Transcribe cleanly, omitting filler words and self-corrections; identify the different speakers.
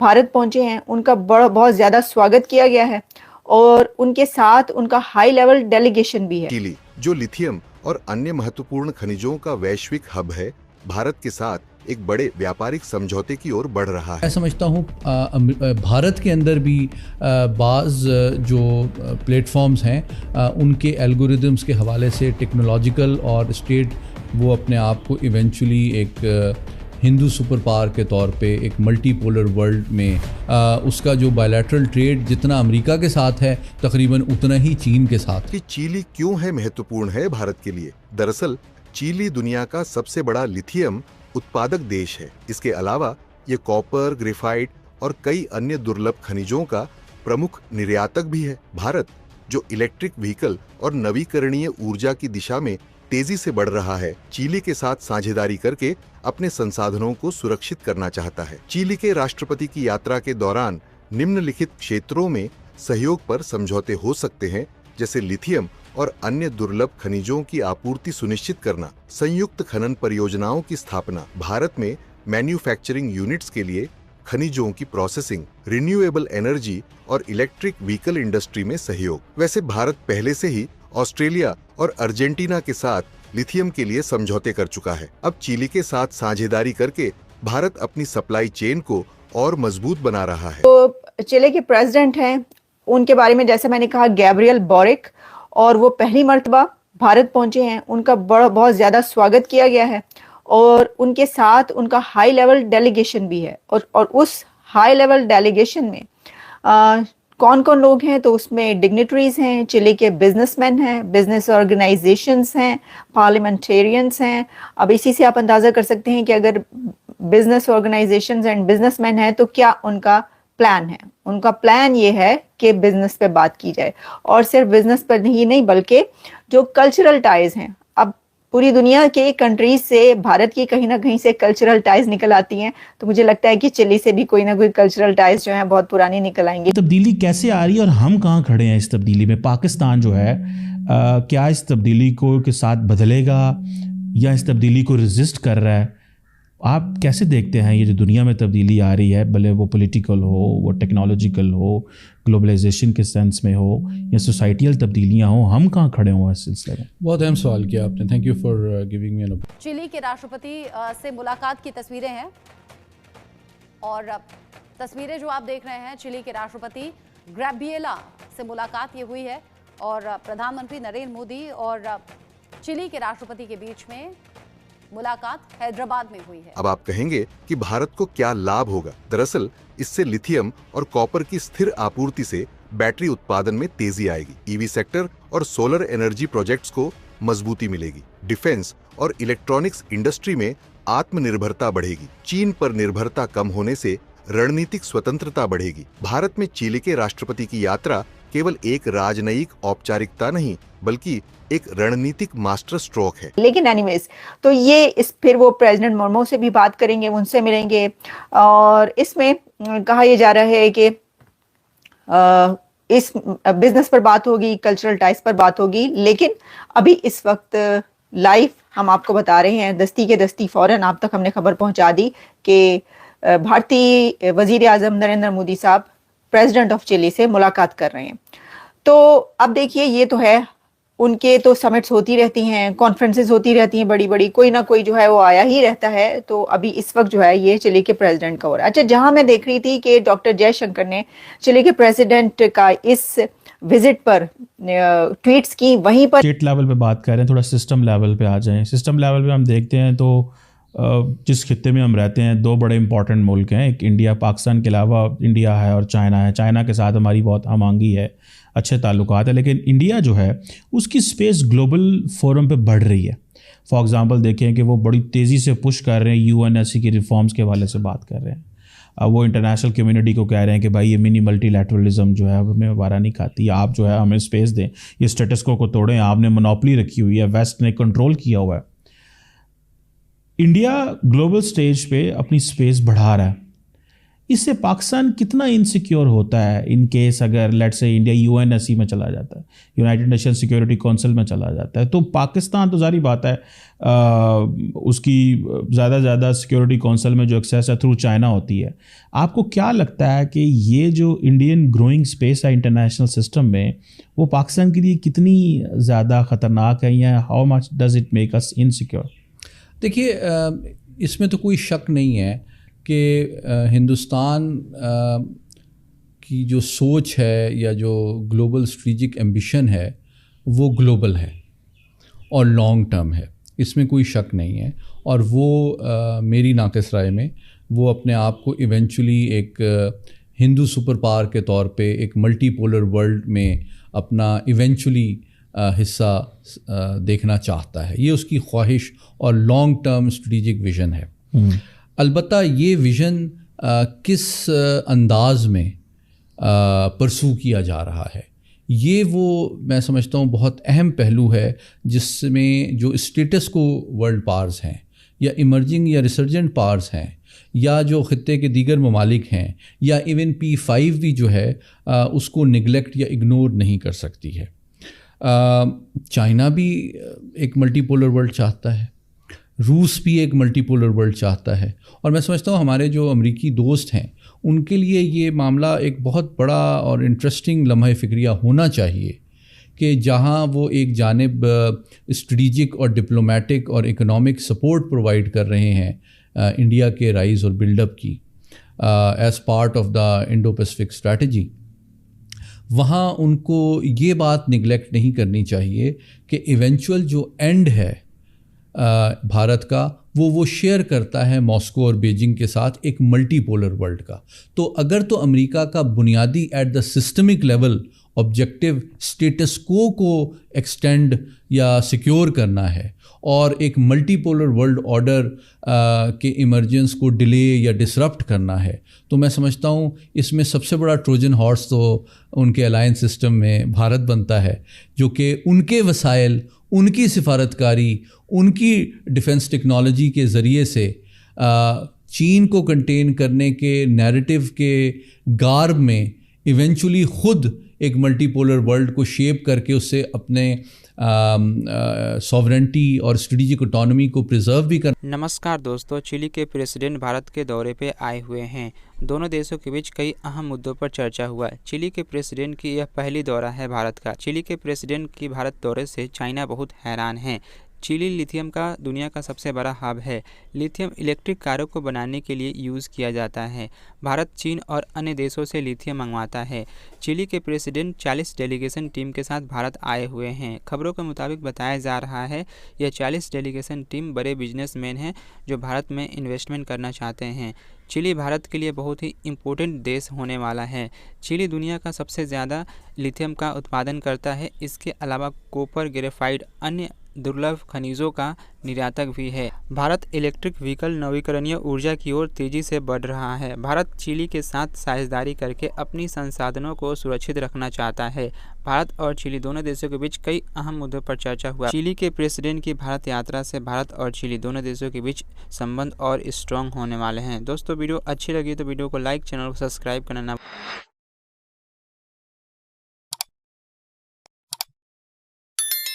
Speaker 1: भारत पहुंचे हैं उनका बहुत ज़्यादा स्वागत किया गया है और उनके साथ उनका हाई लेवल डेलीगेशन भी है।
Speaker 2: चिली, जो लिथियम और अन्य महत्वपूर्ण खनिजों का वैश्विक हब है, भारत के साथ एक बड़े व्यापारिक समझौते की ओर बढ़ रहा है।
Speaker 3: मैं समझता हूँ भारत के अंदर भी बाज़ जो प्लेटफॉर्म्स हैं उनके एल्गोरिदम्स के हवाले से टेक्नोलॉजिकल और स्टेट वो अपने आप को इवेंचुअली एक हिंदू सुपर पावर के तौर पे एक मल्टीपोलर वर्ल्ड में उसका जो बायलैटरल ट्रेड जितना अमेरिका के साथ है तकरीबन उतना ही चीन के साथ।
Speaker 2: कि चिली क्यों है महत्वपूर्ण है भारत के लिए? दरअसल चिली दुनिया का सबसे बड़ा लिथियम उत्पादक देश है। इसके अलावा ये कॉपर, ग्रेफाइट और कई अन्य दुर्लभ खनिजों का प्रमुख निर्यातक भी है। भारत, जो इलेक्ट्रिक व्हीकल और नवीकरणीय ऊर्जा की दिशा में तेजी से बढ़ रहा है, चिली के साथ साझेदारी करके अपने संसाधनों को सुरक्षित करना चाहता है। चिली के राष्ट्रपति की यात्रा के दौरान निम्नलिखित क्षेत्रों में सहयोग पर समझौते हो सकते हैं, जैसे लिथियम और अन्य दुर्लभ खनिजों की आपूर्ति सुनिश्चित करना, संयुक्त खनन परियोजनाओं की स्थापना, भारत में मैन्युफैक्चरिंग यूनिट्स के लिए खनिजों की प्रोसेसिंग, रिन्यूएबल एनर्जी और इलेक्ट्रिक व्हीकल इंडस्ट्री में सहयोग। वैसे भारत पहले से ही ऑस्ट्रेलिया और अर्जेंटीना के साथ लिथियम के लिए समझौते कर चुका है। अब चिली के साथ साझेदारी करके भारत अपनी सप्लाई चेन को और मजबूत बना रहा है।
Speaker 1: तो चिली के प्रेसिडेंट हैं, उनके बारे में जैसे मैंने कहा गैब्रियल बोरिक, और वो पहली मर्तबा भारत पहुंचे हैं, उनका बहुत ज़्यादा स्वागत किया गया है और उनके साथ उनका हाई लेवल डेलीगेशन भी है। और उस हाई लेवल डेलीगेशन में कौन कौन लोग हैं? तो उसमें डिग्निटरीज हैं, चिली के बिजनेसमैन हैं, बिजनेस ऑर्गेनाइजेशंस हैं, पार्लियामेंटेरियंस हैं। अब इसी से आप अंदाज़ा कर सकते हैं कि अगर बिजनेस ऑर्गेनाइजेशंस एंड बिजनेसमैन हैं तो क्या उनका प्लान है। उनका प्लान ये है कि बिजनेस पे बात की जाए, और सिर्फ बिजनेस पर ही नहीं बल्कि जो कल्चरल टाइज हैं। अब पूरी दुनिया के कंट्रीज से भारत की कहीं ना कहीं से कल्चरल टाइज निकल आती हैं, तो मुझे लगता है कि चिली से भी कोई ना कोई कल्चरल टाइज जो है बहुत पुरानी निकल आएंगी।
Speaker 4: तब्दीली कैसे आ रही है और हम कहाँ खड़े हैं इस तब्दीली में? पाकिस्तान जो है क्या इस तब्दीली को के साथ बदलेगा या इस तब्दीली को रेजिस्ट कर रहा है? आप कैसे देखते हैं ये जो दुनिया में तब्दीली आ रही है, भले वो पॉलिटिकल हो, वो टेक्नोलॉजिकल हो, ग्लोबलाइजेशन के सेंस में हो या सोसाइटियल तब्दीलियां हो, हम कहाँ खड़े हुए हैं इस सिलसिले में?
Speaker 3: बहुत अहम सवाल किया आपने, thank you for giving me an.
Speaker 5: Chile के राष्ट्रपति से मुलाकात की तस्वीरें हैं और तस्वीरें जो आप देख रहे हैं, चिली के राष्ट्रपति ग्रैबिएला से मुलाकात ये हुई है और प्रधानमंत्री नरेंद्र मोदी और चिली के राष्ट्रपति के बीच में मुलाकात हैदराबाद में हुई है।
Speaker 2: अब आप कहेंगे कि भारत को क्या लाभ होगा? दरअसल इससे लिथियम और कॉपर की स्थिर आपूर्ति से बैटरी उत्पादन में तेजी आएगी, ईवी सेक्टर और सोलर एनर्जी प्रोजेक्ट्स को मजबूती मिलेगी, डिफेंस और इलेक्ट्रॉनिक्स इंडस्ट्री में आत्मनिर्भरता बढ़ेगी, चीन पर निर्भरता कम होने से रणनीतिक स्वतंत्रता बढ़ेगी। भारत में चिली के राष्ट्रपति की यात्रा केवल एक राजनयिक औपचारिकता नहीं बल्कि एक रणनीतिक मास्टर स्ट्रोक है।
Speaker 1: लेकिन एनीवेज, तो ये फिर वो प्रेसिडेंट मुर्मू से भी बात करेंगे, उनसे मिलेंगे, और इसमें कहा यह जा रहा है कि इस बिजनेस पर बात होगी, कल्चरल टाइज पर बात होगी। लेकिन अभी इस वक्त लाइव हम आपको बता रहे हैं, दस्ती के दस्ती फौरन आप तक हमने खबर पहुंचा दी कि भारतीय वजीर आजम नरेंद्र मोदी साहब प्रेसिडेंट ऑफ चिली से मुलाकात कर रहे हैं। तो अब देखिए, ये तो है, उनके तो समिट्स होती रहती हैं, कॉन्फ्रेंसेस होती रहती हैं बड़ी बड़ी, कोई ना कोई जो है वो आया ही रहता है। तो अभी इस वक्त जो है ये चिली के प्रेसिडेंट का हो रहा है। अच्छा, जहां मैं देख रही थी कि डॉक्टर जयशंकर ने चिली के प्रेसिडेंट का इस विजिट पर ट्वीट्स की, वहीं पर
Speaker 4: स्टेट लेवल पे बात कर रहे हैं, थोड़ा सिस्टम लेवल पे आ जाएं। सिस्टम लेवल पे हम देखते हैं तो जिस खित्ते में हम रहते हैं, दो बड़े इंपॉर्टेंट मुल्क हैं, एक इंडिया, पाकिस्तान के अलावा इंडिया है और चाइना है। चाइना के साथ हमारी बहुत हमआंगी है, अच्छे ताल्लुकात है, लेकिन इंडिया जो है उसकी स्पेस ग्लोबल फोरम पे बढ़ रही है। फॉर एग्जांपल देखें कि वो बड़ी तेज़ी से पुश कर रहे हैं, यूएनएससी की रिफॉर्म्स के हवाले से बात कर रहे हैं। अब वो इंटरनेशनल कम्युनिटी को कह रहे हैं कि भाई ये मिनी मल्टीलैटरलिज्म जो है हमें वारा नहीं खाती, आप जो है हमें स्पेस दें, ये स्टेटस को तोड़ें, आपने मोनोपोली रखी हुई है, वेस्ट ने कंट्रोल किया हुआ है। इंडिया ग्लोबल स्टेज पे अपनी स्पेस बढ़ा रहा है। इससे पाकिस्तान कितना इनसिक्योर होता है इन केस अगर लेट्स से इंडिया यूएनएससी में चला जाता है, यूनाइटेड नेशन सिक्योरिटी काउंसिल में चला जाता है, तो पाकिस्तान तो जारी बात है उसकी ज़्यादा से ज़्यादा सिक्योरिटी काउंसिल में जो एक्सेस है थ्रू चाइना होती है। आपको क्या लगता है कि ये जो इंडियन ग्रोइंग स्पेस है इंटरनेशनल सिस्टम में, वो पाकिस्तान के लिए कितनी ज़्यादा ख़तरनाक है, या how much does it make us insecure?
Speaker 3: देखिए, इसमें तो कोई शक नहीं है कि हिंदुस्तान की जो सोच है या जो ग्लोबल स्ट्रेटेजिक एम्बिशन है वो ग्लोबल है और लॉन्ग टर्म है, इसमें कोई शक नहीं है। और वो मेरी नाक़िस राय में वो अपने आप को इवेंचुअली एक हिंदू सुपर पावर के तौर पे एक मल्टीपोलर वर्ल्ड में अपना इवेंचुअली हिस्सा देखना चाहता है। ये उसकी ख्वाहिश और लॉन्ग टर्म स्ट्रेटेजिक विज़न है। अलबत्ता ये विज़न किस अंदाज में परसू किया जा रहा है, ये वो मैं समझता हूँ बहुत अहम पहलू है, जिसमें जो स्टेटस को वर्ल्ड पावर्स हैं या इमर्जिंग या रिसर्जेंट पावर्स हैं या जो ख़ित्ते के दीगर ममालिक हैं या इवन P5 भी जो है उसको निगलेक्ट या इग्नोर नहीं कर सकती है। चाइना भी एक मल्टीपोलर वर्ल्ड चाहता है, रूस भी एक मल्टीपोलर वर्ल्ड चाहता है, और मैं समझता हूँ हमारे जो अमरीकी दोस्त हैं उनके लिए ये मामला एक बहुत बड़ा और इंटरेस्टिंग लम्हा फ़िक्रिया होना चाहिए कि जहाँ वो एक जानिब स्ट्रेटेजिक और डिप्लोमेटिक और इकोनॉमिक सपोर्ट प्रोवाइड कर रहे हैं इंडिया के राइज़ और बिल्डअप की as part of the Indo Pacific strategy, वहाँ उनको ये बात निगलेक्ट नहीं करनी चाहिए कि इवेंचुअल जो एंड है भारत का वो शेयर करता है मॉस्को और बीजिंग के साथ एक मल्टीपोलर वर्ल्ड का। तो अगर तो अमेरिका का बुनियादी at the systemic level objective status को एक्सटेंड या सिक्योर करना है और एक मल्टीपोलर वर्ल्ड ऑर्डर के इमर्जेंस को डिले या डिसरप्ट करना है, तो मैं समझता हूँ इसमें सबसे बड़ा ट्रोजन हॉर्स तो उनके अलायंस सिस्टम में भारत बनता है, जो कि उनके वसाइल, उनकी सिफारतकारी, उनकी डिफेंस टेक्नोलॉजी के ज़रिए से चीन को कंटेन करने के नैरेटिव के गार्ब में इवेंचुअली ख़ुद एक मल्टीपोलर वर्ल्ड को शेप करके उससे अपने सॉवरेंटी और स्ट्रेटेजिक ऑटोनॉमी को प्रिजर्व भी कर।
Speaker 6: नमस्कार दोस्तों, चिली के प्रेसिडेंट भारत के दौरे पे आए हुए हैं। दोनों देशों के बीच कई अहम मुद्दों पर चर्चा हुआ। चिली के प्रेसिडेंट की यह पहली दौरा है भारत का। चिली के प्रेसिडेंट की भारत दौरे से चाइना बहुत हैरान है। चिली लिथियम का दुनिया का सबसे बड़ा हब है। लिथियम इलेक्ट्रिक कारों को बनाने के लिए यूज़ किया जाता है। भारत चीन और अन्य देशों से लिथियम मंगवाता है। चिली के प्रेसिडेंट 40 डेलीगेशन टीम के साथ भारत आए हुए हैं। खबरों के मुताबिक बताया जा रहा है यह 40 डेलीगेशन टीम बड़े बिजनेसमैन हैं जो भारत में इन्वेस्टमेंट करना चाहते हैं। चिली भारत के लिए बहुत ही इम्पोर्टेंट देश होने वाला है। चिली दुनिया का सबसे ज़्यादा लिथियम का उत्पादन करता है। इसके अलावा कॉपर, ग्रेफाइट, अन्य दुर्लभ खनिजों का निर्यातक भी है। भारत इलेक्ट्रिक व्हीकल नवीकरणीय ऊर्जा की ओर तेज़ी से बढ़ रहा है। भारत चिली के साथ साझेदारी करके अपनी संसाधनों को सुरक्षित रखना चाहता है। भारत और चिली दोनों देशों के बीच कई अहम मुद्दों पर चर्चा हुआ। चिली के प्रेसिडेंट की भारत यात्रा से भारत और चिली दोनों देशों के बीच संबंध और स्ट्रॉन्ग होने वाले हैं। दोस्तों, वीडियो अच्छी लगी तो वीडियो को लाइक, चैनल को सब्सक्राइब करना ना